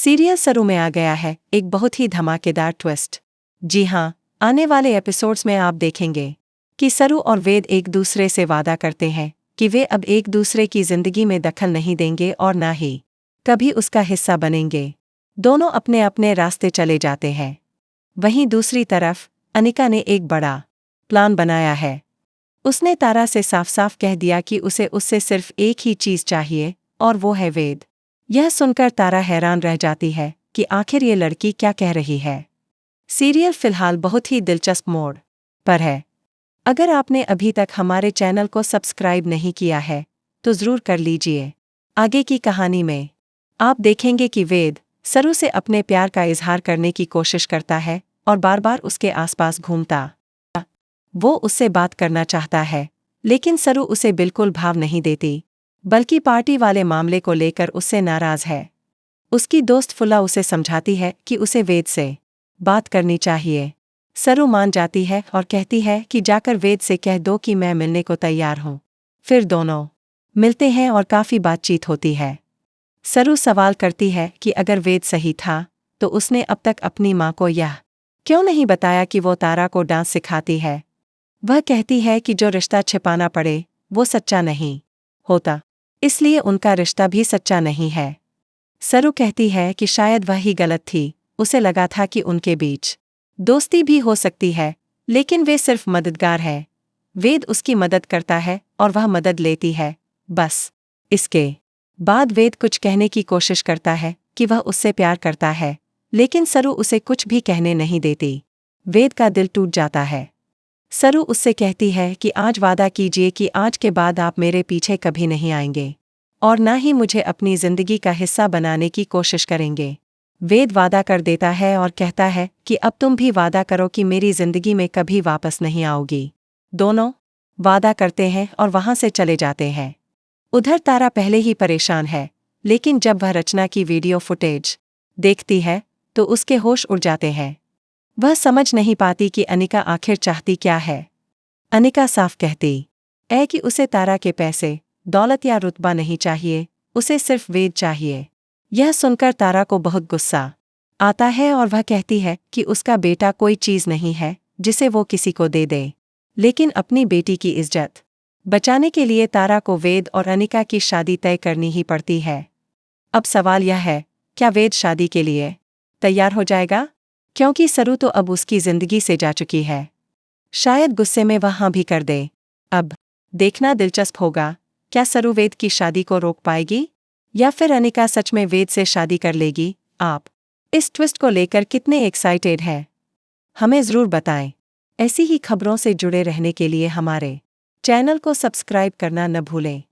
Serial सरू में आ गया है एक बहुत ही धमाकेदार ट्विस्ट। जी हाँ, आने वाले एपिसोड्स में आप देखेंगे कि सरू और वेद एक दूसरे से वादा करते हैं कि वे अब एक दूसरे की जिंदगी में दखल नहीं देंगे और ना ही कभी उसका हिस्सा बनेंगे। दोनों अपने अपने रास्ते चले जाते हैं। वहीं दूसरी तरफ अनिका ने एक बड़ा प्लान बनाया है। उसने तारा से साफ साफ कह दिया कि उसे उससे सिर्फ एक ही चीज चाहिए और वो है वेद। यह सुनकर तारा हैरान रह जाती है कि आखिर ये लड़की क्या कह रही है। सीरियल फिलहाल बहुत ही दिलचस्प मोड़ पर है। अगर आपने अभी तक हमारे चैनल को सब्सक्राइब नहीं किया है तो ज़रूर कर लीजिए। आगे की कहानी में आप देखेंगे कि वेद सरू से अपने प्यार का इजहार करने की कोशिश करता है और बार बार उसके आसपास घूमता। वो उससे बात करना चाहता है लेकिन सरू उसे बिल्कुल भाव नहीं देती, बल्कि पार्टी वाले मामले को लेकर उससे नाराज है। उसकी दोस्त फुला उसे समझाती है कि उसे वेद से बात करनी चाहिए। सरू मान जाती है और कहती है कि जाकर वेद से कह दो कि मैं मिलने को तैयार हूँ। फिर दोनों मिलते हैं और काफ़ी बातचीत होती है। सरू सवाल करती है कि अगर वेद सही था तो उसने अब तक अपनी माँ को यह क्यों नहीं बताया कि वो तारा को डांस सिखाती है। वह कहती है कि जो रिश्ता छिपाना पड़े वो सच्चा नहीं होता, इसलिए उनका रिश्ता भी सच्चा नहीं है। सरू कहती है कि शायद वह ही गलत थी, उसे लगा था कि उनके बीच दोस्ती भी हो सकती है, लेकिन वे सिर्फ मददगार है। वेद उसकी मदद करता है और वह मदद लेती है, बस। इसके बाद वेद कुछ कहने की कोशिश करता है कि वह उससे प्यार करता है, लेकिन सरू उसे कुछ भी कहने नहीं देती। वेद का दिल टूट जाता है। सरू उससे कहती है कि आज वादा कीजिए कि आज के बाद आप मेरे पीछे कभी नहीं आएंगे और ना ही मुझे अपनी जिंदगी का हिस्सा बनाने की कोशिश करेंगे। वेद वादा कर देता है और कहता है कि अब तुम भी वादा करो कि मेरी जिंदगी में कभी वापस नहीं आओगी। दोनों वादा करते हैं और वहां से चले जाते हैं। उधर तारा पहले ही परेशान है, लेकिन जब वह रचना की वीडियो फुटेज देखती है तो उसके होश उड़ जाते हैं। वह समझ नहीं पाती कि अनिका आखिर चाहती क्या है। अनिका साफ कहती है कि उसे तारा के पैसे, दौलत या रुतबा नहीं चाहिए, उसे सिर्फ वेद चाहिए। यह सुनकर तारा को बहुत गुस्सा आता है और वह कहती है कि उसका बेटा कोई चीज़ नहीं है जिसे वो किसी को दे दे, लेकिन अपनी बेटी की इज्जत बचाने के लिए तारा को वेद और अनिका की शादी तय करनी ही पड़ती है। अब सवाल यह है, क्या वेद शादी के लिए तैयार हो जाएगा? क्योंकि सरू तो अब उसकी जिंदगी से जा चुकी है। शायद गुस्से में वह हाँ भी कर दे। अब देखना दिलचस्प होगा, क्या सरू वेद की शादी को रोक पाएगी या फिर अनिका सच में वेद से शादी कर लेगी? आप इस ट्विस्ट को लेकर कितने एक्साइटेड हैं? हमें ज़रूर बताएं। ऐसी ही खबरों से जुड़े रहने के लिए हमारे चैनल को सब्सक्राइब करना न भूलें।